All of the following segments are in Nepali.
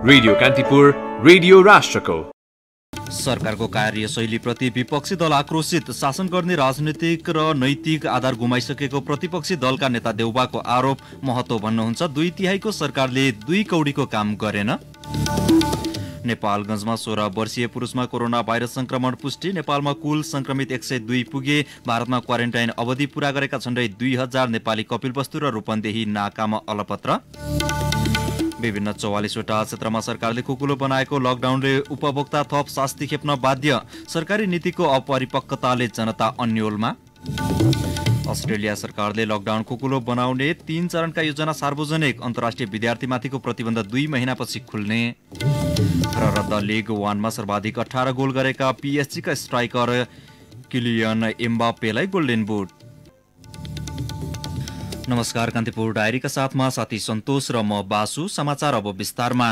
रेडियो कान्तिपुर, रेडियो राष्ट्रको। सरकारको कार्यशैलीप्रति विपक्षी दल आक्रोशित। शासन गर्ने राजनीतिक र नैतिक आधार गुमाइसकेको प्रतिपक्षी दलका नेता देउबाको आरोप। महतो भन्नुहुन्छ 2/3 सरकारले 2 कौडीको काम गरेन। नेपालगञ्जमा 16 वर्षीय पुरुषमा कोरोना भाइरस संक्रमण पुष्टि। नेपालमा कुल संक्रमित 102 पुगे। भारतमा क्वारेन्टाइन अवधि पूरा गरेका झण्डै 2000 नेपाली कपिलवस्तु र रूपन्देही नाकामा अलपत्र। विभिन्न 44वटा क्षेत्रमा सरकारले खुकुलो बनाएको। लकडाउनले उपभोक्ता थप शास्ति खेप्न बाध्य। सरकारी नीतिको अपरिपक्वताले जनता अन्योलमा। अस्ट्रेलिया सरकारले लकडाउन खुकुलो बनाउने 3 चरणका योजना सार्वजनिक। अन्तर्राष्ट्रिय विद्यार्थीमाथिको प्रतिबन्ध 2 महिनापछि खुल्ने। र रद्द लिग 1मा सर्वाधिक 18 गोल गरेका पीएसजीका स्ट्राइकर किलियन एम्बापेलाई गोल्डन बुट। नमस्कार, कान्तिपुर डायरीका साथमा साथी सन्तोष र म बासु। समाचार अब विस्तारमा।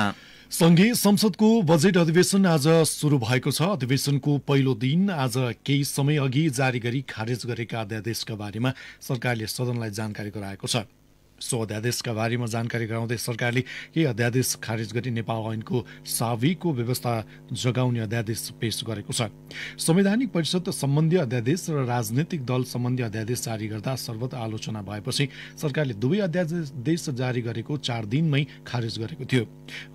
संघीय संसदको बजेट अधिवेशन आज सुरु भएको छ। अधिवेशनको पहिलो दिन आज केही समय अघि जारी गरी खारेज गरेका अध्यादेशका बारेमा सरकारले सदनलाई जानकारी गराएको छ। सो अध्यादेशका बारेमा जानकारी गराउँदै सरकारले केही अध्यादेश खारेज गरी नेपाल ऐनको साविको व्यवस्था जगाउने अध्यादेश पेश गरेको छ। संवैधानिक परिषद सम्बन्धी अध्यादेश र राजनीतिक दल सम्बन्धी अध्यादेश जारी गर्दा सर्वत्र आलोचना भएपछि सरकारले दुवै अध्यादेश जारी गरेको 4 दिनमै खारेज गरेको थियो।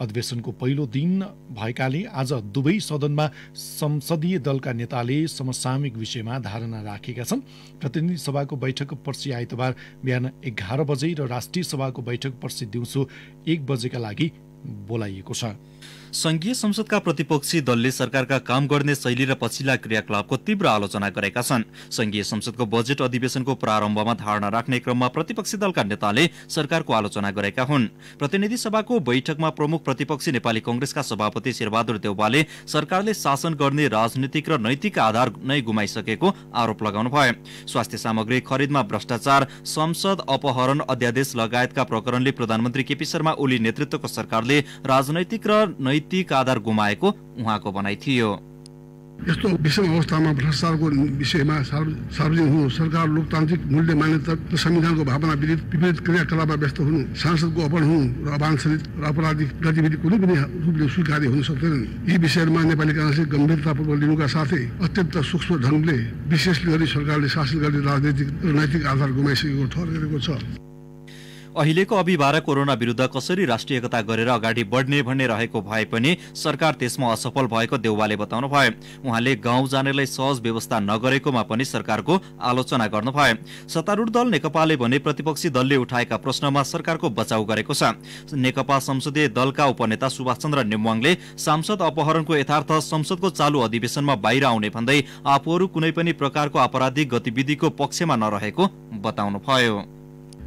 अधिवेशनको पहिलो दिन भएकाले आज दुवै सदनमा संसदीय दलका नेताले समसामयिक विषयमा धारणा राखेका छन्। प्रतिनिधि सभाको बैठक पर्सि आइतबार बिहान 11 बजे र राष्ट्रिय सभाको बैठक पर्सि दिउँसो 1 बजेका लागि बोलाइएको छ। संघीय संसदका प्रतिपक्षी दलले सरकारका काम गर्ने शैली र पछिल्ला क्रियाकलापको तीव्र आलोचना गरेका छन्। संघीय संसदको बजेट अधिवेशनको प्रारम्भमा धारणा राख्ने क्रममा प्रतिपक्षी दलका नेताले सरकारको आलोचना गरेका हुन्। प्रतिनिधि सभाको बैठकमा प्रमुख प्रतिपक्षी नेपाली कांग्रेसका सभापति शेरबहादुर देउवाले सरकारले शासन गर्ने राजनीतिक र नैतिक आधार नै गुमाइसकेको आरोप लगाउनु भयो। स्वास्थ्य सामग्री खरिदमा भ्रष्टाचार, संसद अपहरण अध्यादेश लगायतका प्रकरणले प्रधानमन्त्री केपी शर्मा ओली नेतृत्वको सरकारले राजनैतिक र नैतिक आधार गुमाएको उहाँको भनाइ थियो। यस्तो विषम अवस्थामा भ्रष्टाचारको विषयमा सार्वजनिक हुनु, सरकार लोकतान्त्रिक मूल्य मान्यता र संविधानको भावना विपरीत क्रियाकलापमा व्यस्त हुनु, सांसदको अपहरण हुनु र अवाञ्छित र अपराधिक गतिविधि कुनै पनि रूपले स्वीकार्य हुन सक्दैनन्। यी विषयहरूमा नेपाली कांग्रेसले गम्भीरतापूर्वक लिनुका साथै अत्यन्त सूक्ष्म ढङ्गले विशेष गरी सरकारले शासन गर्ने राजनैतिक र नैतिक आधार गुमाइसकेको ठहर गरेको छ। अहिलेको अभिभार कोरोना विरुद्ध कसरी राष्ट्रिय एकता गरेर अगाडि बढ्ने भन्ने रहेको भए पनि सरकार त्यसमा असफल भएको देउवाले बताउनु भयो। उहाँले गाउँ जानेलाई सहज व्यवस्था नगरेकोमा पनि सरकारको आलोचना गर्नुभयो। सत्तारूढ दल नेकपाले भने प्रतिपक्षी दलले उठाएका प्रश्नमा सरकारको बचाउ गरेको छ। नेकपा संसदीय दलका उपनेता सुभाष चन्द्र नेमवाङले सांसद अपहरणको यथार्थ संसदको चालु अधिवेशनमा बाहिर आउने भन्दै आफूहरू कुनै पनि प्रकारको आपराधिक गतिविधिको पक्षमा नरहेको बताउनु भयो।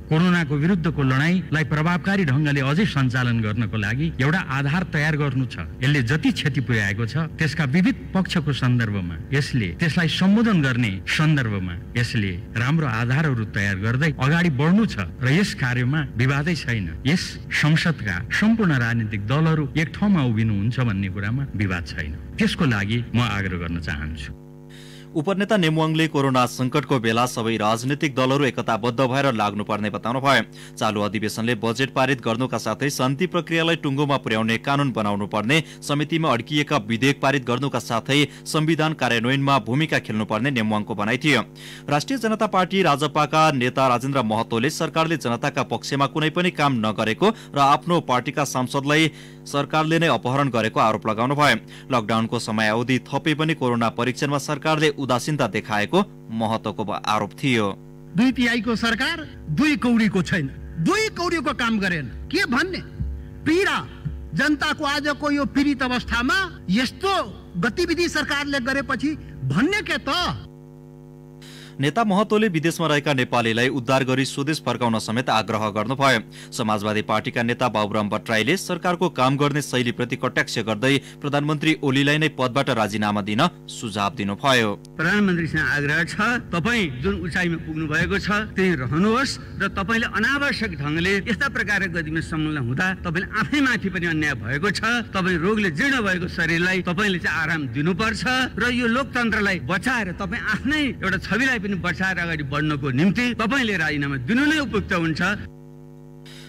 कोरोनाको विरुद्धको लडाईँलाई प्रभावकारी ढंगले अझै सञ्चालन गर्नको लागि एउटा आधार तयार गर्नु छ। यसले जति क्षति पुर्याएको छ त्यसका विविध पक्षको सन्दर्भमा, यसले त्यसलाई सम्बोधन गर्ने सन्दर्भमा यसले राम्रो आधारहरू तयार गर्दै अगाडि बढ्नु छ र यस कार्यमा विवादै छैन। यस संसदका सम्पूर्ण राजनीतिक दलहरू एक ठाउँमा उभिनुहुन्छ भन्ने कुरामा विवाद छैन। त्यसको लागि म आग्रह गर्न चाहन्छु। उपनेता नेमवाङले कोरोना संकटको बेला सबै राजनीतिक दलहरू एकताबद्ध भएर लाग्नुपर्ने बताउनु भयो। चालु अधिवेशनले बजेट पारित गर्नुका साथै शान्ति प्रक्रियालाई टुङ्गोमा पुर्याउने कानून बनाउनु पर्ने, समितिमा अड्किएका विधेयक पारित गर्नुका साथै संविधान कार्यान्वयनमा भूमिका खेल्नुपर्ने नेमवाङको भनाइ थियो। राष्ट्रिय जनता पार्टी राजपाका नेता राजेन्द्र महतोले सरकारले जनताका पक्षमा कुनै पनि काम नगरेको र आफ्नो पार्टीका सांसदलाई सरकारले नै अपहरण गरेको आरोप लगाउनु भयो। लकडाउनको समयावधि थपे पनि कोरोना परीक्षणमा सरकारले उदासीनता देखाएको महतोको आरोप थियो। 2/3 सरकार 2 कौडीको छैन, 2 कौडीको काम गरेन। के भन्ने पीडा जनताको आजको यो पीडित अवस्थामा यस्तो गतिविधि सरकारले गरेपछि भन्ने के त? नेता महतोले विदेशमा रहेका नेपालीलाई उद्धार गरी स्वदेश फर्काउन समेत आग्रह गर्नुभयो। समाजवादी पार्टीका नेता बाबुराम भट्टराईले सरकारको काम गर्ने शैलीप्रति कटाक्ष गर्दै प्रधानमन्त्री ओलीलाई नै पदबाट राजीनामा दिन सुझाव दिनुभयो। प्रधानमन्त्रीसँग आग्रह छ, तपाई जुन उचाइमा पुग्नु भएको छ त्यही रहनुहोस् र तपाईले अनावश्यक ढंगले यस्ता प्रकारका गतिविधि सम्मिलन हुँदा तपाईले आफै माथि पनि अन्याय भएको छ। तपाई रोगले जीर्ण भएको शरीरलाई तपाईले चाहिँ आराम दिनुपर्छ र यो लोकतन्त्रलाई बचाएर तपाई आफ्नै एउटा छविलाई बचाएर अगाडि बढ्नको निम्ति तपाईले राजीनामा दिनु नै उपयुक्त हुन्छ।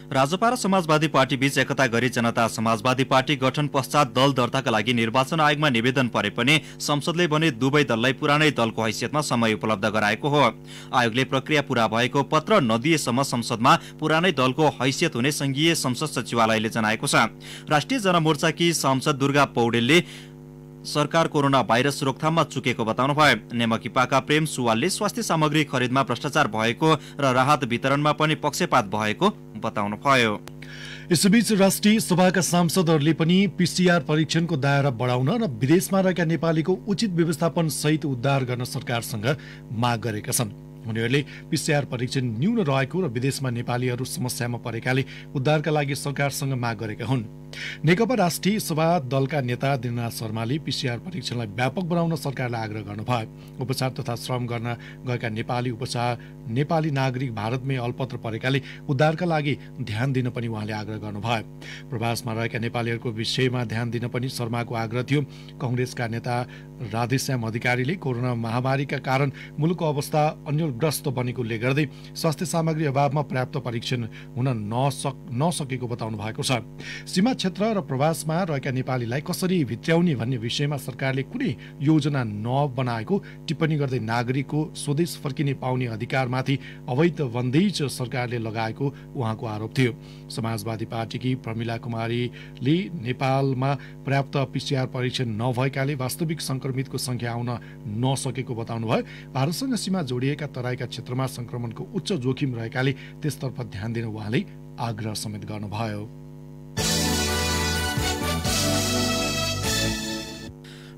राजपा र समाजवादी पार्टी बीच एकता गरी जनता समाजवादी पार्टी गठन पश्चात दल दर्ताका लागि निर्वाचन आयोगमा निवेदन परे पनि संसदले भने दुवै दललाई पुरानै दलको हैसियतमा समय उपलब्ध गराएको हो। आयोगले प्रक्रिया पूरा भएको पत्र नदिएसम्म संसदमा पुरानै दलको हैसियत हुने संघीय संसद सचिवालयले जनाएको छ। राष्ट्रिय जनमोर्चाकी सांसद दुर्गा पौडेलले सरकार कोरोना भाइरस रोकथाममा चुकेको बताउनु भयो। नेमकिपाका प्रेम सुवालले स्वास्थ्य सामग्री खरिदमा भ्रष्टाचार भएको र राहत वितरणमा पनि पक्षपात भएको बताउनु भयो। यसैबीच राष्ट्रिय सभाका सांसदहरूले पनि पीसीआर परीक्षणको दायरा बढाउन र विदेशमा रहेका नेपालीको उचित व्यवस्थापन सहित उद्धार गर्न सरकारसँग माग गरेका छन्। उनीहरूले पीसीआर परीक्षण न्यून रहेको र विदेशमा नेपालीहरू समस्यामा परेकाले उद्धारका लागि सरकारसँग माग गरेका हुन्। नेकपा राष्ट्रिय सभा दलका नेता दिननाथ शर्माले पीसीआर परीक्षणलाई व्यापक बनाउन सरकारलाई आग्रह गर्नुभयो। उपचार तथा श्रम गर्न गएका नेपाली नागरिक भारतमै अल्पत्र परेकाले उद्धारका लागि ध्यान दिन पनि उहाँले आग्रह गर्नुभयो। प्रवासमा रहेका नेपालीहरूको विषयमा ध्यान दिन पनि शर्माको आग्रह थियो। कांग्रेसका नेता राधेश्याम अधिकारीले कोरोना महामारीका कारण मुलुकको अवस्था अन्यलग्रस्त बनेकोले गर्दै स्वास्थ्य सामग्री अभावमा पर्याप्त परीक्षण हुन नसकेको बताउनु भएको छ। सीमा क्षेत्र र प्रवासमा रहेका नेपालीलाई कसरी भित्र्याउने भन्ने विषयमा सरकारले कुनै योजना नबनाएको टिप्पणी गर्दै नागरिकको स्वदेश फर्किने पाउने अधिकारमाथि अवैध बन्देज सरकारले लगाएको उहाँको आरोप थियो। समाजवादी पार्टीकी प्रमिला कुमारीले नेपालमा पर्याप्त पीसीआर परीक्षण नभएकाले वास्तविक संक्रमितको संख्या आउन नसकेको बताउनुभयो। भारतसँग सीमा जोडिएका तराईका क्षेत्रमा संक्रमणको उच्च जोखिम रहेकाले त्यसतर्फ ध्यान दिन उहाँले आग्रह समेत गर्नुभयो।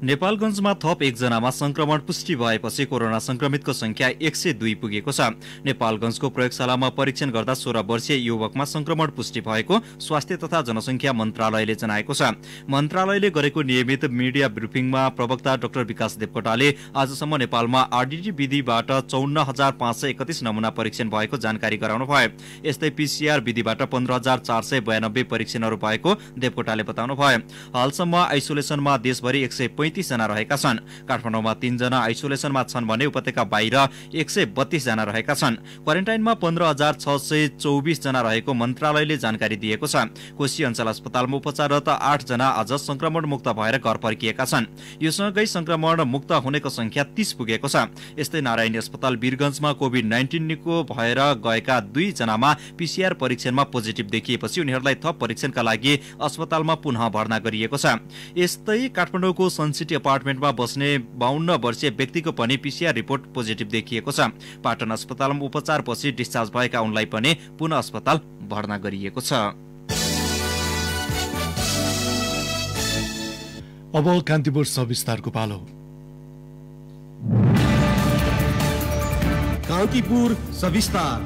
नेपालगञ्जमा थप एकजनामा संक्रमण पुष्टि भएपछि कोरोना संक्रमितको संख्या 102 पुगेको छ। नेपालगञ्जको प्रयोगशालामा परीक्षण गर्दा 16 वर्षीय युवकमा संक्रमण पुष्टि भएको स्वास्थ्य तथा जनसंख्या मन्त्रालयले जनाएको छ। मन्त्रालयले गरेको नियमित मिडिया ब्रिफिङमा प्रवक्ता डाक्टर विकास देवकोटाले आजसम्म नेपालमा आरडीटी विधिबाट 54531 नमुना परीक्षण भएको जानकारी गराउनु भयो। यस्तै पीसीआर विधिबाट 15492 परीक्षणहरू भएको देवकोटाले बताउनु भयो। हालसम्म आइसोलेसनमा देशभरि 135 जना रहेका छन्। काठमाडौँमा 3 जना आइसोलेसनमा छन् भने उपत्यका बाहिर 132 जना रहेका छन्। क्वारेन्टाइनमा 15624 जना रहेको मन्त्रालयले जानकारी दिएको छ। कोशी अञ्चल अस्पतालमा उपचाररत 8 जना आज संक्रमण मुक्त भएर घर फर्किएका छन्। यो सँगै संक्रमण मुक्त हुनेको संख्या 30 पुगेको छ। यस्तै नारायणी अस्पताल वीरगञ्जमा कोभिड-19 निको भएर गएका 2 जनामा पीसीआर परीक्षणमा पोजिटिभ देखिएपछि उनीहरूलाई थप परीक्षणका लागि अस्पतालमा पुनः भर्ना गरिएको छ। यस्तै काठमाडौँको सिटी अपार्टमेन्टमा बस्ने 52 वर्षीय व्यक्तिको पनि पीसीआर रिपोर्ट पोजिटिभ देखिएको छ। पाटन अस्पतालमा उपचारपछि डिस्चार्ज भएका उनलाई पनि पुनः अस्पताल भर्ना गरिएको छ। अब कान्तिपुर सविस्तारको पालो। कान्तिपुर सविस्तार।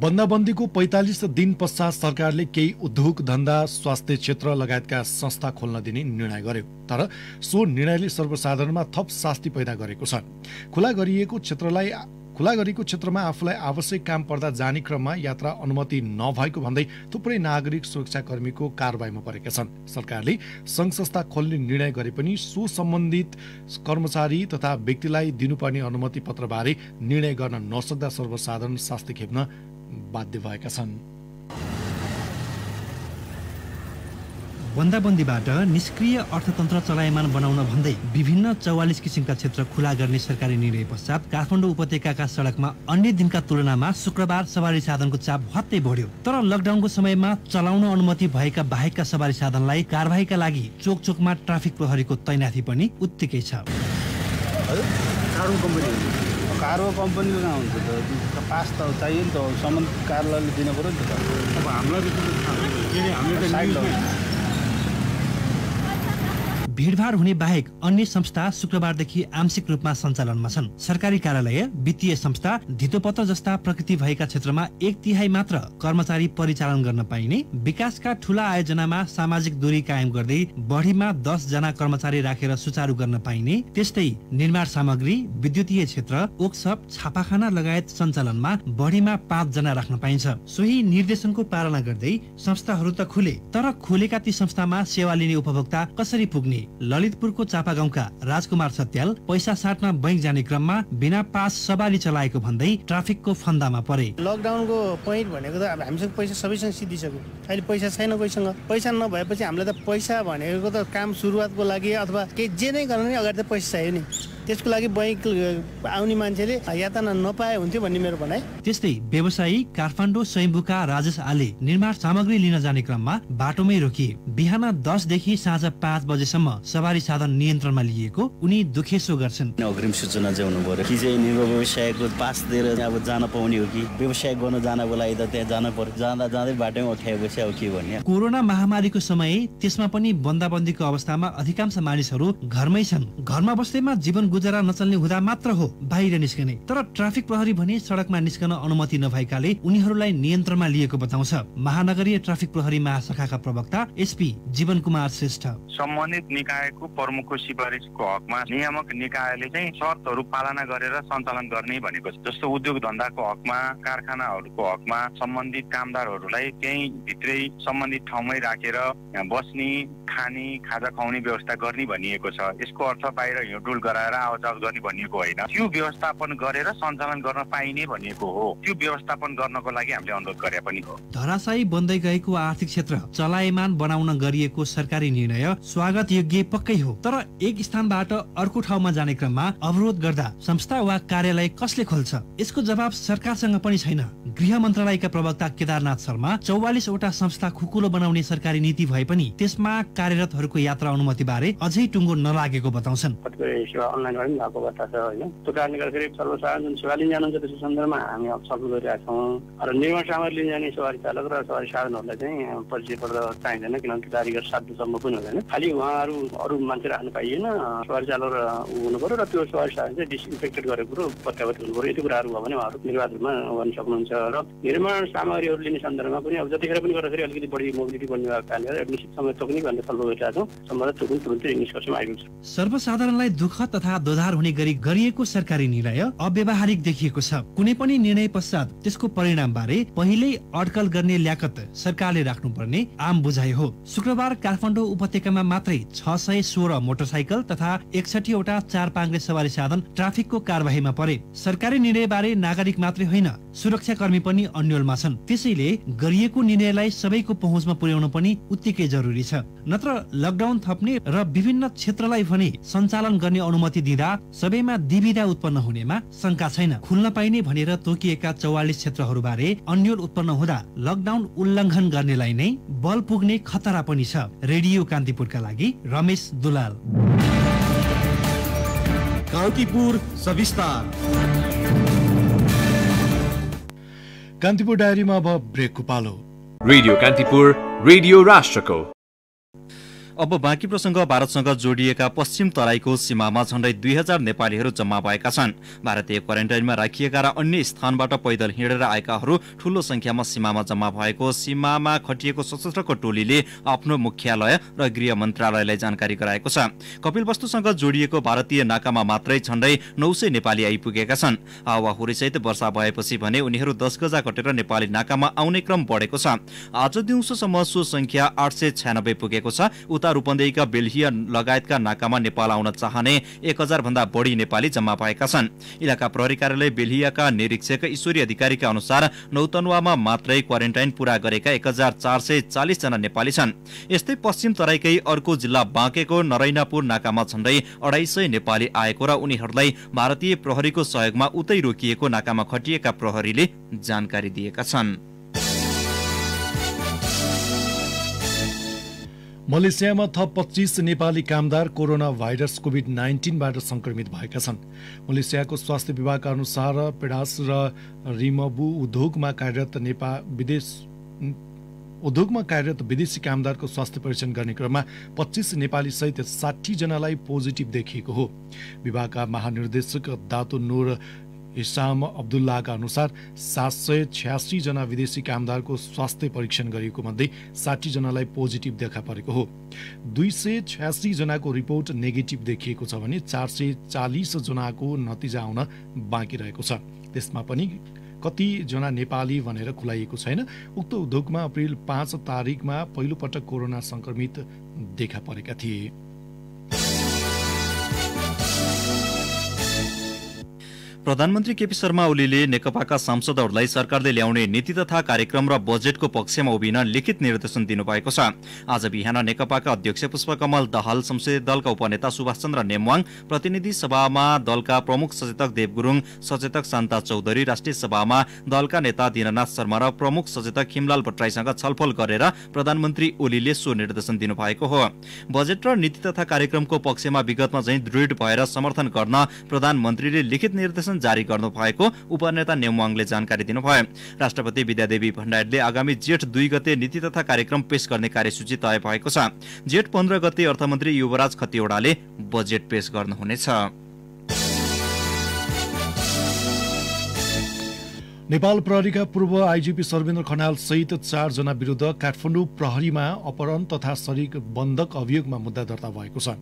बन्दाबन्दीको 45 दिन पश्चात सरकारले केही उद्योग धन्दा स्वास्थ्य क्षेत्र लगायतका संस्था खोल्न दिने निर्णय गर्यो। तर सो निर्णयले सर्वसाधारणमा थप शास्ति पैदा गरेको छ। खुला गरिएको क्षेत्रमा आफूलाई आवश्यक काम पर्दा जाने क्रममा यात्रा अनुमति नभएको भन्दै थुप्रै नागरिक सुरक्षाकर्मीको कारबाहीमा परेका छन्। सरकारले संघ संस्था खोल्ने निर्णय गरे पनि सो सम्बन्धित कर्मचारी तथा व्यक्तिलाई दिनुपर्ने अनुमति पत्रबारे निर्णय गर्न नसक्दा सर्वसाधारण शास्ति खेप्न बाध्य भएका छन्। बन्दाबन्दीबाट निष्क्रिय अर्थतन्त्र चलायमान बनाउन भन्दै विभिन्न 44 किसिमका क्षेत्र खुला गर्ने सरकारी निर्णय पश्चात काठमाडौँ उपत्यकाका सडकमा अन्य दिनका तुलनामा शुक्रबार सवारी साधनको चाप हत्तै बढ्यो। तर लकडाउनको समयमा चलाउन अनुमति भएका बाहेकका सवारी साधनलाई कारबाहीका लागि चोकचोकमा ट्राफिक प्रहरीको तैनाथी पनि उत्तिकै छ। कार्गो कम्पनीको कहाँ हुन्छ त पास त चाहियो नि त सम्बन्धित कार्यालयले दिनु पर्यो नि त। अब हामीलाई भीडभाड हुने बाहेक अन्य संस्था शुक्रबारदेखि आंशिक रूपमा सञ्चालनमा छन्। सरकारी कार्यालय, वित्तीय संस्था, धितोपत्र जस्ता प्रकृति भएका क्षेत्रमा 1/3 मात्र कर्मचारी परिचालन गर्न पाइने, विकासका ठूला आयोजनामा सामाजिक दूरी कायम गर्दै बढीमा 10 जना कर्मचारी राखेर सुचारू गर्न पाइने, त्यस्तै निर्माण सामग्री, विद्युतीय क्षेत्र, वर्कसप, छापाखाना लगायत सञ्चालनमा बढीमा 5 जना राख्न पाइन्छ। सोही निर्देशनको पालना गर्दै संस्थाहरू त खुले, तर खोलेका ती संस्थामा सेवा लिने उपभोक्ता कसरी पुग्ने? ललितपुरको चापागाउँका राजकुमार सत्याल पैसा साट्न बैंक जाने क्रममा बिना पास सवारी चलाएको भन्दै ट्राफिकको फन्दामा परे। लकडाउनको पोइन्ट भनेको त अब हामीसँग पैसा सबैसँग सिद्धिसक्यो, अहिले पैसा छैन कोहीसँग। पैसा नभएपछि हामीलाई त पैसा भनेको त काम सुरुवातको लागि अथवा केही जे नै गर्न नि अगाडि त पैसा चाहियो नि, त्यसको लागि बैंक आउने मान्छेले यातना नपाए हुन्थ्यो भन्ने मेरो भनाइ। त्यस्तै व्यवसायी काठमाडौँ स्वयम्भूका राजेश आले निर्माण सामग्री लिन जाने क्रममा बाटोमै रोकिए। बिहान 10 देखि साँझ 5 बजेसम्म सवारी साधन नियन्त्रणमा लिएको उनी दुखेसो गर्छन्। अग्रिम सूचना चाहिँ हुनु पर्यो कि चाहिँ निर्माण व्यवसायको पास दिएर अब जान पाउने हो कि व्यवसाय गर्न जानको लागि त त्यहाँ जान पर्यो, जाँदा जाँदै बाटोमै उठाएपछि अब के भन्ने। कोरोना महामारीको समय त्यसमा पनि बन्दाबन्दीको अवस्थामा अधिकांश मानिसहरू घरमै छन्। घरमा बस्दैमा जीवन गुजारा नचल्ने हुँदा मात्र हो बाहिर निस्कने, तर ट्राफिक प्रहरी भने सडकमा निस्कन अनुमति नभएकाले उनीहरूलाई नियन्त्रणमा लिएको बताउँछ महानगरीय ट्राफिक प्रहरी महाशाखाका प्रवक्ता एसपी जीवन कुमार श्रेष्ठ। सम्बन्धित निकायको प्रमुखको सिफारिसको हकमा नियामक निकायले चाहिँ शर्तहरू पालना गरेर सञ्चालन गर्ने भनेको छ। जस्तो उद्योग धन्दाको हकमा, कारखानाहरूको हकमा सम्बन्धित कामदारहरूलाई त्यही भित्रै सम्बन्धित ठाउँमै राखेर बस्ने, खाने, खाजा खुवाउने व्यवस्था गर्ने भनिएको छ। यसको अर्थ बाहिर हिँडडुल गराएर आवजाव गर्ने भनिएको होइन, त्यो व्यवस्थापन गरेर सञ्चालन गर्न पाइने भनिएको हो। त्यो व्यवस्थापन गर्नको लागि हामीले अनुरोध गरे पनि हो। धराशायी बन्दै गएको आर्थिक क्षेत्र चलायमान बनाउन गरिएको सरकारी निर्णय स्वागत योग्य पक्कै हो, तर एक स्थानबाट अर्को ठाउँमा जाने क्रममा अवरोध गर्दा संस्था वा कार्यालय कसले खोल्छ? यसको जवाब सरकारसँग पनि छैन। गृह मन्त्रालयका प्रवक्ता केदारनाथ शर्मा 44 वटा संस्था खुकुलो बनाउने सरकारी नीति भए पनि त्यसमा कार्यरतहरूको यात्रा अनुमति बारे अझै टुङ्गो नलागेको बताउँछन्। अनलाइनबाट पनि भएको बताएको छ होइन, त्यो कारणले गर्दाखेरि सर्वसाधारण जुन सेवा लिन जानुहुन्छ त्यसको सन्दर्भमा हामी छलफल गरिरहेका छौँ। र निर्माण सामग्री लिन जाने सवारी चालक र सवारी साधनहरूलाई चाहिँ परिचय पत्र चाहिँदैन, किनभने तारिख साध्नुसम्म पनि हुँदैन। खालि उहाँहरू अरू मान्छे राख्नु पाइएन, सवारी चालक हुनु पर्यो र त्यो सवारी साधन चाहिँ डिसइन्फेक्टेड गरेको कुरो प्रत्यावर्त हुनु पर्यो। यति कुराहरू भयो भने उहाँहरू निर्वाचनमा गर्न सक्नुहुन्छ। र निर्माण सामग्रीहरू लिने सन्दर्भमा पनि अब जतिखेर पनि गर्दाखेरि अलिकति बढी मोबिलिटी बढ्ने भएको कारणले निश्चित समय तोक्ने भनेर छलफल गरिरहेका छौँ। सम्बन्धित त्यो पनि तुरुन्तै निष्कर्षमा आएको छ। सर्वसाधारणलाई दुःख तथा दोधार हुने गरी गरिएको सरकारी निर्णय अव्यावहारिक देखिएको छ। कुनै पनि निर्णय पश्चात त्यसको परिणाम बारे पहिल्यै अड्कल गर्ने ल्याकत सरकारले राख्नुपर्ने आम बुझाइ हो। शुक्रबार काठमाडौँ उपत्यकामा मात्रै 616 मोटरसाइकल तथा 61 वटा 4 पाङ्ग्रे सवारी साधन ट्राफिकको कारबाहीमा परे। सरकारी निर्णय बारे नागरिक मात्रै होइन, सुरक्षाकर्मी पनि अन्यलमा छन्। त्यसैले गरिएको निर्णयलाई सबैको पहुँचमा पुर्याउन पनि उत्तिकै जरुरी छ। नत्र लकडाउन थप्ने र विभिन्न क्षेत्रलाई भने सञ्चालन गर्ने अनुमति दिँदा सबैमा दुविधा उत्पन्न हुनेमा शंका छैन। खुल्न पाइने भनेर तोकिएका 44 क्षेत्रहरूबारे अन्यल उत्पन्न हुँदा लकडाउन उल्लङ्घन गर्नेलाई नै बल पुग्ने खतरा पनि छ। रेडियो कान्तिपुरका लागि रमेश दुलाल। कान्तिपुर सविस्तार। कान्तिपुर डायरीमा अब ब्रेकको पालो। रेडियो कान्तिपुर, रेडियो राष्ट्रको। अब बाँकी प्रसंग। भारतसँग जोडिएका पश्चिम तराईको सीमामा झण्डै 2000 नेपालीहरू जम्मा भएका छन्। भारतीय क्वारेन्टाइनमा राखिएका र अन्य स्थानबाट पैदल हिँडेर आएकाहरू ठूलो संख्यामा सीमामा जम्मा भएको सीमामा खटिएको सशस्त्रको टोलीले आफ्नो मुख्यालय र गृह मन्त्रालयलाई जानकारी गराएको छ। कपिलवस्तुसँग जोडिएको भारतीय नाकामा मात्रै झण्डै 900 नेपाली आइपुगेका छन्। हावाहुरीसहित वर्षा भएपछि भने उनीहरू 10 गजा कटेर नेपाली नाकामा आउने क्रम बढेको छ। आज दिउँसोसम्म सो संख्या 896 पुगेको छ। उता रूपन्देहीका बेल्हिया लगायतका नाकामा नेपाल आउन चाहने 1000 भन्दा बढी नेपाली जम्मा भएका छन्। इलाका प्रहरी कार्यालय बेल्हियाका निरीक्षक ईश्वरी अधिकारीका अनुसार नौतन्वामा मात्रै क्वारेन्टाइन पूरा गरेका 1440 जना नेपाली छन्। यस्तै पश्चिम तराईकै अर्को जिल्ला बाँकेको नरैनापुर नाकामा झण्डै 250 नेपाली आएको र उनीहरूलाई भारतीय प्रहरीको सहयोगमा उतै रोकिएको नाकामा खटिएका प्रहरीले जानकारी दिएका छन्। मलेसियामा थप 25 नेपाली कामदार कोरोना भाइरस कोभिड-19बाट संक्रमित भएका छन्। मलेसियाको स्वास्थ्य विभागका अनुसार पेडास र रिमबु उद्योगमा कार्यरत विदेशी कामदारको स्वास्थ्य परीक्षण गर्ने क्रममा 25 नेपाली सहित 60 जनालाई पोजिटिभ देखिएको हो। विभागका महानिर्देशक दातो नूर हिसाम अब्दुल्लाका अनुसार 786 जना विदेशी कामदारको स्वास्थ्य परीक्षण गरिएको मध्ये 60 जनालाई पोजिटिभ देखा परेको हो। 286 जनाको रिपोर्ट नेगेटिभ देखिएको छ भने 440 जनाको नतिजा आउन बाँकी रहेको छ। त्यसमा पनि कति जना नेपाली भनेर खुलाइएको छैन। उक्त उद्योगमा अप्रिल 5 तारिकमा पहिलो पटक कोरोना संक्रमित देखा परेका थिए। प्रधानमन्त्री केपी शर्मा ओलीले नेकपाका सांसदहरूलाई सरकारले ल्याउने नीति तथा कार्यक्रम र बजेटको पक्षमा उभिन लिखित निर्देशन दिनुभएको छ। आज बिहान नेकपाका अध्यक्ष पुष्पकमल दाहाल, संसदीय दलका उपनेता सुभाष चन्द्र नेमवाङ, प्रतिनिधि सभामा दलका प्रमुख सचेतक देव गुरुङ, सचेतक शान्ता चौधरी, राष्ट्रिय सभामा दलका नेता दीननाथ शर्मा र प्रमुख सचेतक हिमलाल भट्टराईसँग छलफल गरेर प्रधानमन्त्री ओलीले सो निर्देशन दिनुभएको हो। बजेट र नीति तथा कार्यक्रमको पक्षमा विगतमा चाहिँ दृढ भएर समर्थन गर्न प्रधानमन्त्रीले लिखित निर्देशन जारी गर्नु भएको उपनेता नेमवाङले जानकारी दिनुभयो। राष्ट्रपति विद्यादेवी भण्डारीले आगामी जेठ 2 गते नीति तथा कार्यक्रम पेश गर्ने कार्यसूची तय भएको छ। जेठ 15 गते अर्थमन्त्री युवराज खतिवड़ाले बजेट पेश गर्नुहुनेछ। नेपाल प्रहरीका पूर्व आइजिपी सर्वेन्द्र खनाल सहित 4 जना विरुद्ध काठमाडौँ प्रहरीमा अपहरण तथा शरीर बन्धक अभियोगमा मुद्दा दर्ता भएको छ।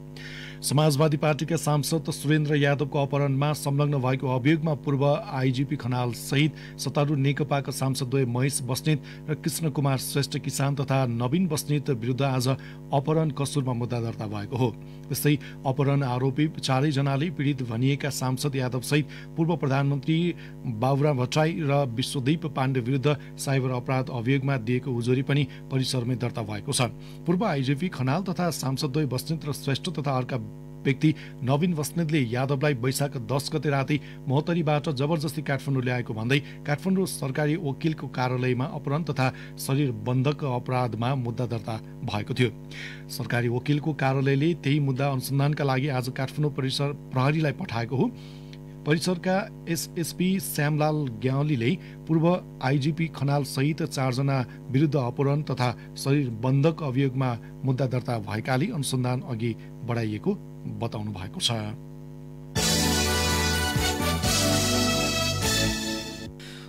समाजवादी पार्टीका सांसद सुरेन्द्र यादवको अपहरणमा संलग्न भएको अभियोगमा पूर्व आइजिपी खनाल सहित सत्तारूढ नेकपाका सांसदद्वय महेश बस्नेत र कृष्ण कुमार श्रेष्ठ किसान तथा नवीन बस्नेत विरुद्ध आज अपहरण कसुरमा मुद्दा दर्ता भएको हो। त्यस्तै अपहरण आरोपी 4 जनाले पीडित भनिएका सांसद यादव सहित पूर्व प्रधानमन्त्री बाबुराम भट्टराई र विश्वदीप पाण्डे विरुद्ध साइबर अपराध अभियोगमा दिएको उजुरी पनि परिसरमै दर्ता भएको छ। पूर्व आइजिपी खनाल तथा सांसदद्वय बस्नेत र श्रेष्ठ तथा अर्का व्यक्ति नवीन बस्नेतले यादवलाई वैशाख 10 गते राति महोत्तरीबाट जबरजस्ती काठमाडौँ ल्याएको भन्दै काठमाडौँ सरकारी वकिलको कार्यालयमा अपहरण तथा शरीर बन्धक अपराधमा मुद्दा दर्ता भएको थियो। सरकारी वकिलको कार्यालयले त्यही मुद्दा अनुसन्धानका लागि आज काठमाडौँ परिसर प्रहरीलाई पठाएको हो। परिसरका एसएसपी श्यामलाल ग्यावलीले पूर्व आइजिपी खनाल सहित 4 जना विरुद्ध अपहरण तथा शरीर बन्धक अभियोगमा मुद्दा दर्ता भएकाले अनुसन्धान अघि बढाइएको बताउनु भएको छ।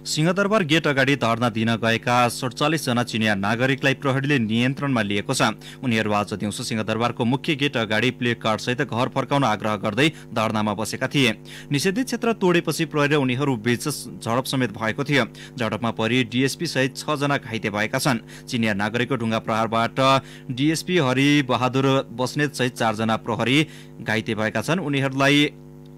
सिंहदरबार गेट अगाडि धरना दिन गएका 47 जना चिनिया नागरिकलाई प्रहरीले नियन्त्रणमा लिएको छ। उनीहरू आज दिउँसो सिंहदरबारको मुख्य गेट अगाडि प्ले कार्ड सहित घर फर्काउन आग्रह गर्दै धरनामा बसेका थिए। निषेधित क्षेत्र तोडेपछि प्रहरीले उनीहरू बीच झडप समेत भएको थियो। झडपमा परि डीएसपी सहित 6 जना घाइते भएका छन्। चिनिया नागरिकको ढुङ्गा प्रहारबाट डीएसपी हरि बहादुर बस्नेत सहित 4 जना प्रहरी घाइते भएका छन्। उनीहरूलाई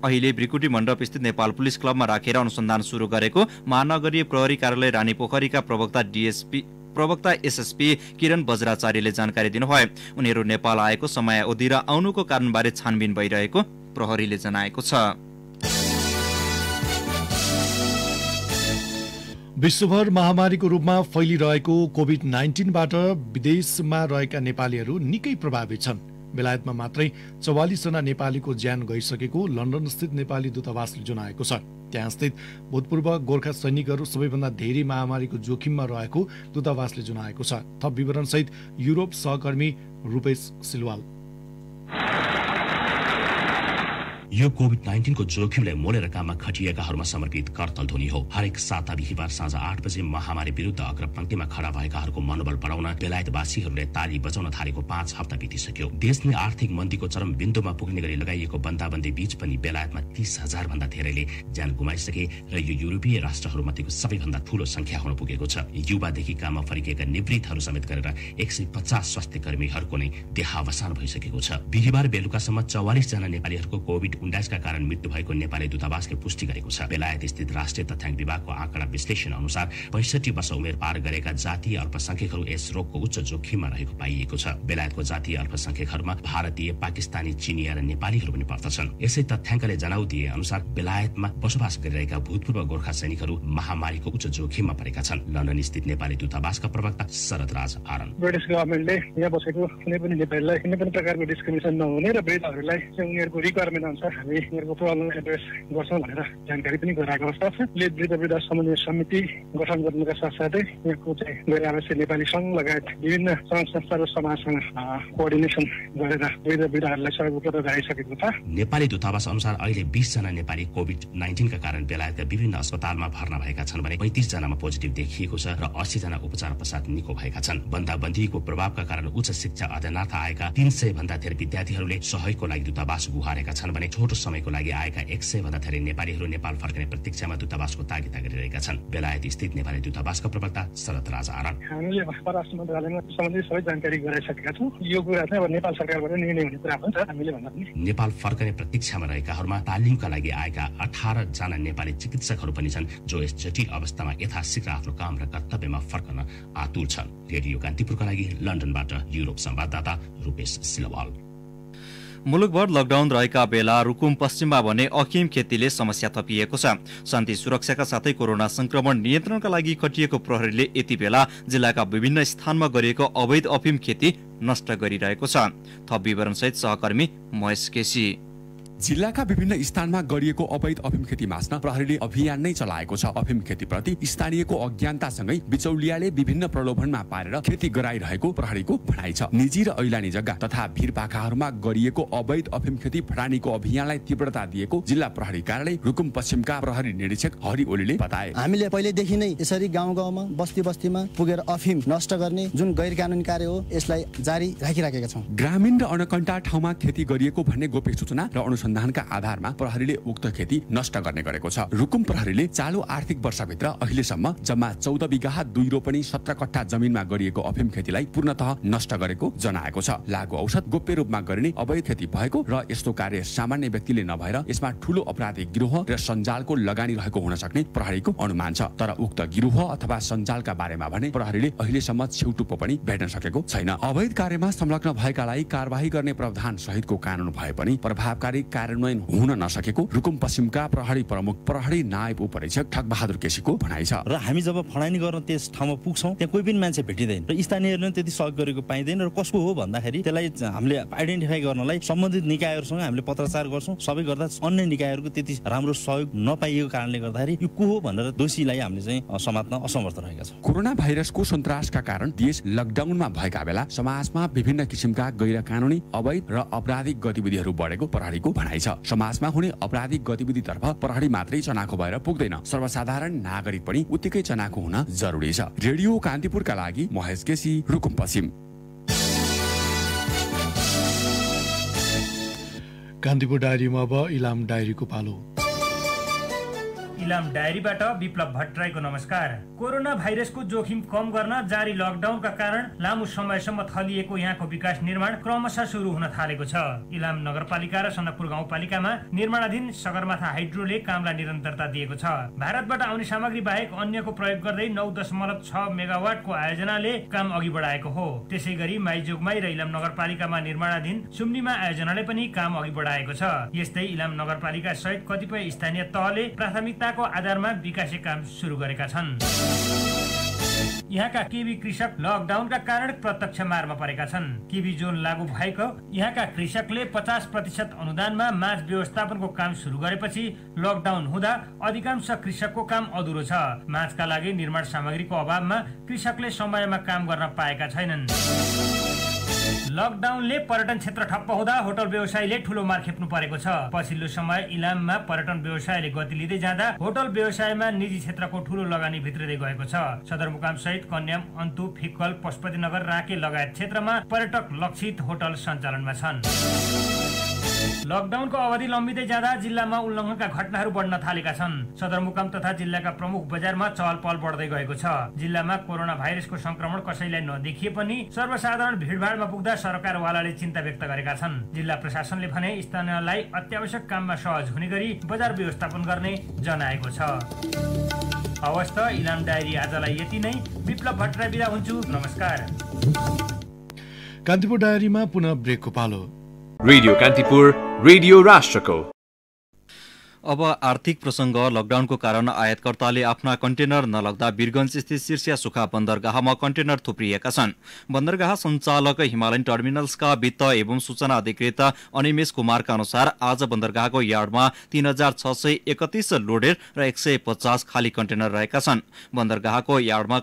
अहिले ब्रिकुटी मण्डप स्थित नेपाल पुलिस क्लबमा राखेर अनुसन्धान सुरु गरेको महानगरीय प्रहरी कार्यालय रानीपोखरीका प्रवक्ता एसएसपी किरण बज्राचार्यले जानकारी दिनुभयो। उनीहरू नेपाल आएको समयावधि र आउनुको कारणबारे छानबिन भइरहेको प्रहरीले जनाएको छ। विश्वभर महामारीको रूपमा फैलिरहेको कोभिड-19बाट विदेशमा रहेका नेपालीहरू निकै प्रभावित छन्। बेलायतमा मात्रै 44 जना नेपालीको ज्यान गइसकेको लन्डन स्थित नेपाली दूतावासले जनाएको छ। त्यहाँ स्थित भूतपूर्व गोर्खा सैनिकहरू सबैभन्दा धेरै महामारीको जोखिममा रहेको दूतावासले जनाएको छ। थप विवरणसहित युरोप सहकर्मी रूपेश सिलवाल। यो कोभिड-19 को जोखिमलाई मोलेर काममा खटिएकाहरूमा समर्पित करतल ध्वनि हो। हरेक साता बिहीबार साँझ 8 बजे महामारी विरुद्ध अग्रपंक्तिमा खडा भएकाहरूको मनोबल बढाउन बेलायतवासीहरूले ताली बजाउन थालेको 5 हप्ता बितिसक्यो। देशले आर्थिक मन्दीको चरम बिन्दुमा पुग्ने गरी लगाइएको बन्दाबन्दी बीच पनि बेलायतमा 30,000 भन्दा धेरैले ज्यान गुमाइसके र यो युरोपीय राष्ट्रहरूमध्येको सबैभन्दा ठूलो संख्या हुन पुगेको छ। युवादेखि काममा फर्किएका निवृत्तहरू समेत गरेर 150 स्वास्थ्य कर्मीहरूको नै देहावसान भइसकेको छ। बिहीबार बेलुकासम्म 44 जना नेपालीहरूको कोभिड-19 का कारण मृत्यु भएको नेपाली दूतावासले पुष्टि गरेको छ। बेलायत स्थित राष्ट्रिय तथ्याङ्क विभागको आँकडा विश्लेषण अनुसार 65 वर्ष उमेर पार गरेका जातीय अल्पसंख्यकहरू यस रोगको उच्च जोखिममा रहेको पाइएको छ। बेलायतको जातीय अल्पसंख्यकहरूमा भारतीय, पाकिस्तानी, चिनिया र नेपालीहरू पनि पर्दछन्। यसै तथ्याङ्कले जनाउ दिए अनुसार बेलायतमा बसोबास गरिरहेका भूतपूर्व गोर्खा सैनिकहरू महामारीको उच्च जोखिममा परेका छन्। लन्डन स्थित नेपाली दूतावासका प्रवक्ता शरद राज आरन। ब्रिटिश गभर्नमेन्टले यहाँ बसेको कुनै पनि नेपालीलाई कुनै पनि प्रकारको डिस्क्रिमिनेसन नहुने र वृद्धहरूलाई उनीहरूको रिक्वायरमेन्ट अनुसार हामी उनीहरूको प्रब्लम एड्रेस गर्छौँ भनेर जानकारी पनि गराएको अवस्था छ। वृद्ध समन्वय समिति गठन गर्नुका साथसाथै यहाँको चाहिँ गैर आवासीय नेपाली सङ्घ लगायत विभिन्न सङ्घ संस्था र समाजसँग कोअर्डिनेसन गरेर वृद्धहरूलाई सहयोग उपलब्ध गराइसकेको छ। नेपाली दूतावास अनुसार अहिले 20 जना नेपाली कोभिड-19 का कारण बेलायतका विभिन्न अस्पतालमा भर्ना भएका छन् भने 35 जनामा पोजिटिभ देखिएको छ र 80 जना उपचार पश्चात निको भएका छन्। बन्दाबन्दीको प्रभावका कारण उच्च शिक्षा अध्ययनार्थ आएका 300 भन्दा धेरै विद्यार्थीहरूले सहयोगको लागि दूतावास गुहारेका छन् भने छोटो समयको लागि आएका 100 भन्दा धेरै नेपालीहरू नेपाल फर्कने प्रतीक्षामा दूतावासको तागिदा गरिरहेका छन्। बेलायत स्थित नेपाली दूतावासका प्रवक्ता शरद राजा आरान हामीले परराष्ट्र मन्त्रालयमा सम्बन्धित सबै जानकारी गराइसकेका छौँ। यो कुरा चाहिँ अब नेपाल सरकारबाट निर्णय हुने कुरा हुन्छ। हामीले भन्दा पनि नेपाल फर्कने प्रतीक्षामा रहेकाहरूमा तालिमका लागि आएका 18 जना नेपाली चिकित्सकहरू पनि छन् जो यस जटिल अवस्थामा यथाशीघ्र आफ्नो काम र कर्तव्यमा फर्कन आतुर छन्। रेडियो कान्तिपुरका लागि लन्डनबाट युरोप संवाददाता रूपेश सिलवाल। मुलुकभर लकडाउन रहेका बेला रुकुम पश्चिममा भने अफिम खेतीले समस्या थपिएको छ। शान्ति सुरक्षाका साथै कोरोना संक्रमण नियन्त्रणका लागि खटिएको प्रहरीले यति बेला जिल्लाका विभिन्न स्थानमा गरिएको अवैध अफिम खेती नष्ट गरिरहेको छ। थप विवरणसहित सहकर्मी महेश केसी। जिल्लाका विभिन्न स्थानमा गरिएको अवैध अफिम खेती मास्न प्रहरीले अभियान नै चलाएको छ। अफिम खेतीप्रति स्थानीयको अज्ञानतासँगै बिचौलियाले विभिन्न प्रलोभनमा पारेर खेती गराइरहेको प्रहरीको भनाइ छ। निजी र ऐलानी जग्गा तथा भिरपाखाहरूमा गरिएको अवैध अफिम खेती फटानीको अभियानलाई तीव्रता दिएको जिल्ला प्रहरी कार्यालय रुकुम पश्चिमका प्रहरी निरीक्षक हरि ओलीले बताए। हामीले पहिलेदेखि नै यसरी गाउँ गाउँमा बस्ती बस्तीमा पुगेर अफिम नष्ट गर्ने जुन गैर कानुनी कार्य हो यसलाई जारी राखिराखेका छौँ। ग्रामीण र अनकन्टा ठाउँमा खेती गरिएको भन्ने गोप्य सूचना र अनुसन्धानका आधारमा प्रहरीले उक्त खेती नष्ट गर्ने गरेको छ। रुकुम प्रहरीले चालु आर्थिक वर्षभित्र अहिलेसम्म जम्मा 14 बिघा 2 रोपनी 17 कट्ठा जमिनमा गरिएको अफिम खेतीलाई पूर्णतः नष्ट गरेको जनाएको छ। लागु औषध गोप्य रूपमा गरिने अवैध खेती भएको र यस्तो कार्य सामान्य व्यक्तिले नभएर यसमा ठूलो अपराधिक गिरोह र सञ्जालको लगानी रहेको हुन सक्ने प्रहरीको अनुमान छ। तर उक्त गिरोह अथवा सञ्जालका बारेमा भने प्रहरीले अहिलेसम्म छेउटुप्पो पनि भेट्न सकेको छैन। अवैध कार्यमा संलग्न भएकालाई कारबाही गर्ने प्रावधान सहितको कानून भए पनि प्रभावकारी कार्यान्वयन हुन नसकेको रुकुम पश्चिमका प्रहरी प्रमुख प्रहरी नायब उपरीक्षक ठगबहादुर केसीको भनाइ छ। र हामी जब फडानी गर्न त्यस ठाउँमा पुग्छौं त्यहाँ कोही पनि मान्छे भेटिँदैन र स्थानीयहरूले त्यति सहयोग गरेको पाइँदैन र कसको हो भन्दाखेरि त्यसलाई हामीले आइडेन्टिफाई गर्नलाई सम्बन्धित निकायहरूसँग हामीले पत्रचार गर्छौं। सबै गर्दा अन्य निकायहरूको त्यति राम्रो सहयोग नपाइएको कारणले गर्दाखेरि यो को हो भनेर दोषीलाई हामीले चाहिँ समात्न असमर्थ रहेका छौं। कोरोना भाइरसको सन्तासका कारण देश लकडाउनमा भएका बेला समाजमा विभिन्न किसिमका गैर कानुनी अवैध र आपराधिक गतिविधिहरू बढेको प्रहरीको भनाइ छ। समाजमा हुने आपराधिक गतिविधितर्फ प्रहरी मात्रै चनाखो भएर पुग्दैन, सर्वसाधारण नागरिक पनि उत्तिकै चनाखो हुन जरुरी छ। रेडियो कान्तिपुरका लागि महेश केसी, रुकुम पश्चिम। कान्तिपुर डायरीमा अब इलाम डायरीको पालो। इलाम डायरीबाट विप्लव भट्टराईको नमस्कार। कोरोना भाइरसको जोखिम कम गर्न जारी लकडाउनका कारण लामो समयसम्म थलिएको यहाँको विकास निर्माण क्रमशः सुरु हुन थालेको छ। इलाम नगरपालिका र सन्दकपुर गाउँपालिकामा निर्माणाधीन सगरमाथा हाइड्रोले कामलाई निरन्तरता दिएको छ। भारतबाट आउने सामग्री बाहेक अन्यको प्रयोग गर्दै 9.6 मेगावाटको आयोजनाले काम अघि बढाएको हो। त्यसै गरी माइजोगमाई र इलाम नगरपालिकामा निर्माणाधीन सुम्निमा आयोजनाले पनि काम अघि बढाएको छ। यस्तै इलाम नगरपालिका सहित कतिपय स्थानीय तहले प्राथमिकताको आधारमा विकासे काम सुरु गरेका छन्। यहाँका केबी कृषक लकडाउनका कारण प्रत्यक्ष मारमा परेका छन्। केबी जोन लागू भएको यहाँका कृषकले 50% अनुदानमा माझ व्यवस्थापनको काम सुरु गरेपछि लकडाउन हुँदा अधिकांश कृषकको काम अधुरो छ। माझका लागि निर्माण सामग्रीको अभावमा कृषकले समयमा काम गर्न पाएका छैनन्। लकडाउनले पर्यटन क्षेत्र ठप्प हुँदा होटल व्यवसायीले ठूलो मार खेप्नु परेको छ। पछिल्लो समय इलाममा पर्यटन व्यवसायले गति लिँदै जाँदा होटल व्यवसायमा निजी क्षेत्रको ठूलो लगानी भित्रिँदै गएको छ। सदरमुकाम सहित कन्याम, अन्तु, फिक्कल, पशुपतिनगर, राके लगायत क्षेत्रमा पर्यटक लक्षित होटल सञ्चालनमा छन्। लकडाउनको अवधि लम्बिँदै जाँदा जिल्लामा उल्लङ्घनका घटनाहरू बढ्न थालेका छन्। सदरमुकाम तथा जिल्लाका प्रमुख बजारमा चहल पहल बढ्दै गएको छ। जिल्लामा कोरोना भाइरसको संक्रमण कसैलाई नदेखिए पनि सर्वसाधारण भिडभाडमा पुग्दा सरकारवालाले चिन्ता व्यक्त गरेका छन्। जिल्ला प्रशासनले भने स्थानीयलाई अत्यावश्यक काममा सहज हुने गरी बजार व्यवस्थापन गर्ने जनाएको छ। हवस् त इलाम डायरी आजलाई यति नै। विप्लव भट्टराई बिदा हुन्छु, नमस्कार। कान्तिपुर डायरीमा पुनः ब्रेकको पालो। रेडियो कान्तिपुर, रेडियो राष्ट्रको। अब आर्थिक प्रसंग। लकडाउनको कारण आयातकर्ताले आफ्ना कन्टेनर नलग्दा वीरगञ्ज स्थित शीर्षिया सुखा बन्दरगाहमा कन्टेनर थुप्रिएका छन्। बन्दरगाह सञ्चालक हिमालयन टर्मिनल्सका वित्त एवं सूचना अधिकृत अनिमेश कुमारका अनुसार आज बन्दरगाहको यार्डमा 3631 लोडेड र 150 खाली कन्टेनर रहेका छन्। बन्दरगाहको यार्डमा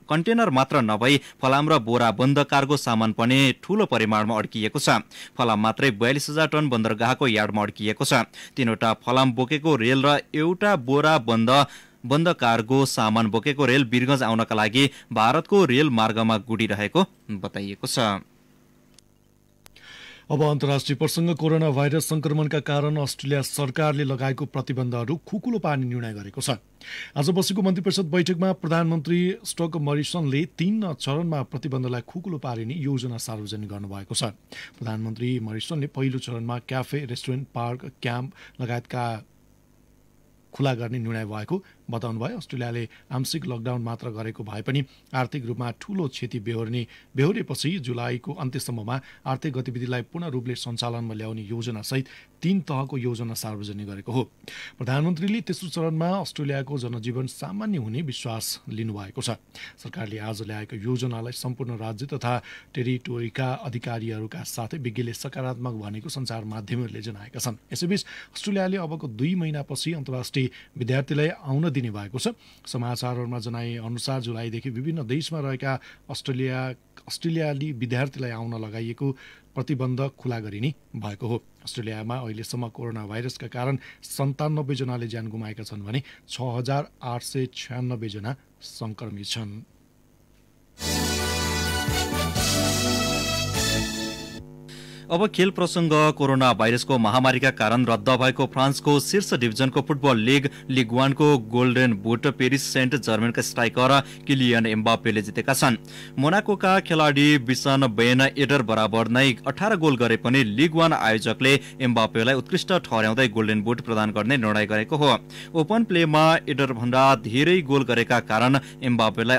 कन्टेनर मात्र नभई फलाम र बोरा बन्द कार्गो सामान पनि ठूलो परिमाणमा अड्किएको छ। फलाम मात्रै 42,000 टन बन्दरगाहको यार्डमा अड्किएको छ। 3वटा फलाम बोकेको रेल र एउटा बोरा बन्द कार्गो सामान बोकेको रेल वीरगञ्ज आउनका लागि भारतको रेल मार्गमा गुडिरहेको बताइएको छ। अब अन्तर्राष्ट्रिय प्रसङ्ग कोरोना भाइरस संक्रमणका कारण अस्ट्रेलिया सरकारले लगाएको प्रतिबन्धहरू खुकुलो पार्ने निर्णय गरेको छ। आज बसेको मन्त्रीपरिषद बैठकमा प्रधानमन्त्री स्कट मरिसनले 3 चरणमा प्रतिबन्धलाई खुकुलो पारिने योजना सार्वजनिक गर्नुभएको छ। प्रधानमन्त्री मरिसनले पहिलो चरणमा क्याफे, रेस्टुरेन्ट, पार्क, क्याम्प लगायतका खुला गर्ने निर्णय भएको बताउनुभयो। अस्ट्रेलियाले आंशिक लकडाउन मात्र गरेको भए पनि आर्थिक रूपमा ठूलो क्षति बेहोरेपछि जुलाईको अन्त्यसम्ममा आर्थिक गतिविधिलाई पूर्ण रूपले सञ्चालनमा ल्याउने योजनासहित 3 तहको योजना सार्वजनिक गरेको हो। प्रधानमन्त्रीले तेस्रो चरणमा अस्ट्रेलियाको जनजीवन सामान्य हुने विश्वास लिनुभएको छ। सरकारले आज ल्याएको योजनालाई सम्पूर्ण राज्य तथा टेरिटोरीका अधिकारीहरूका साथै विज्ञले सकारात्मक भनेको सञ्चार माध्यमहरूले जनाएका छन्। यसैबीच अस्ट्रेलियाले अबको 2 महिनापछि अन्तर्राष्ट्रिय विद्यार्थीलाई आउन दिने भएको छ। समाचारहरूमा जनाए अनुसार जुलाईदेखि विभिन्न देशमा रहेका अस्ट्रेलियाली विद्यार्थीलाई आउन लगाइएको प्रतिबन्ध खुला गरिने भएको हो। अस्ट्रेलियामा अहिलेसम्म कोरोना भाइरसका कारण 97 जनाले ज्यान गुमाएका छन् भने 6896 जना संक्रमित छन्। अब खेल प्रसङ्ग कोरोना भाइरसको महामारीका कारण रद्द भएको फ्रान्सको शीर्ष डिभिजनको फुटबल लिग 1 को गोल्डन बुट पेरिस सेन्ट जर्मनका स्ट्राइकर किलियन एम्बापेले जितेका छन्। मोनाकोका खेलाडी बिसन बेन एडर बराबर नै 18 गोल गरे पनि लिग 1 आयोजकले एम्बापेलाई उत्कृष्ट ठहर्याउँदै गोल्डन बुट प्रदान गर्ने निर्णय गरेको हो। ओपन प्लेमा एडर भन्दा धेरै गोल गरेका कारण एम्बापेलाई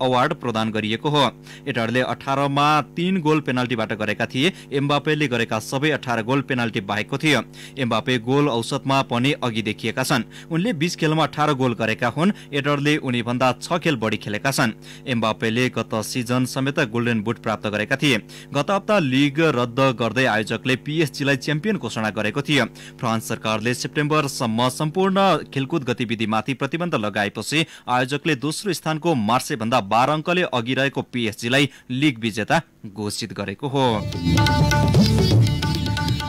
अवार्ड प्रदान गरिएको हो। एडरले 18 मा 3 गोल पेनाल्टीबाट गरेका थिए। एम्बापेले गरेका सबै 18 गोल पेनाल्टी बाहेकको थियो। एम्बापे गोल औसतमा पनि अघि देखिएका छन्। उनले 20 खेलमा 18 गोल गरेका हुन्। एडरले उनीभन्दा 6 खेल बढी खेलेका छन्। एम्बापेले गत सिजन समेत गोल्डन बुट प्राप्त गरेका थिए। गत हप्ता लिग रद्द गर्दै आयोजकले पीएसजीलाई च्याम्पियन घोषणा गरेको थियो। फ्रान्स सरकारले सेप्टेम्बरसम्म सम्पूर्ण खेलकुद गतिविधिमाथि प्रतिबन्ध लगाएपछि आयोजकले दोस्रो स्थानको मार्से भन्दा 12 अङ्कले अघि रहेको पीएसजीलाई लिग विजेता घोषित गरेको हो।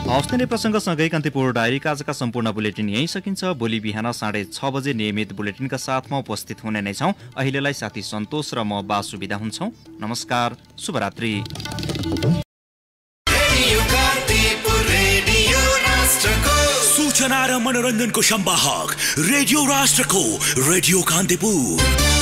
हवस् नै प्रसङ्गसँगै कान्तिपुर डायरीका आजका सम्पूर्ण बुलेटिन यही सकिन्छ। भोलि बिहान 6:30 बजे नियमित बुलेटिनका साथमा उपस्थित हुने नै छौँ। अहिलेलाई साथी सन्तोष र म बासु बिदा हुन्छौँ। नमस्कार, शुभरात्रि। सूचना र मनोरञ्जनको संवाहक रेडियो राष्ट्रको रेडियो कान्तिपुर।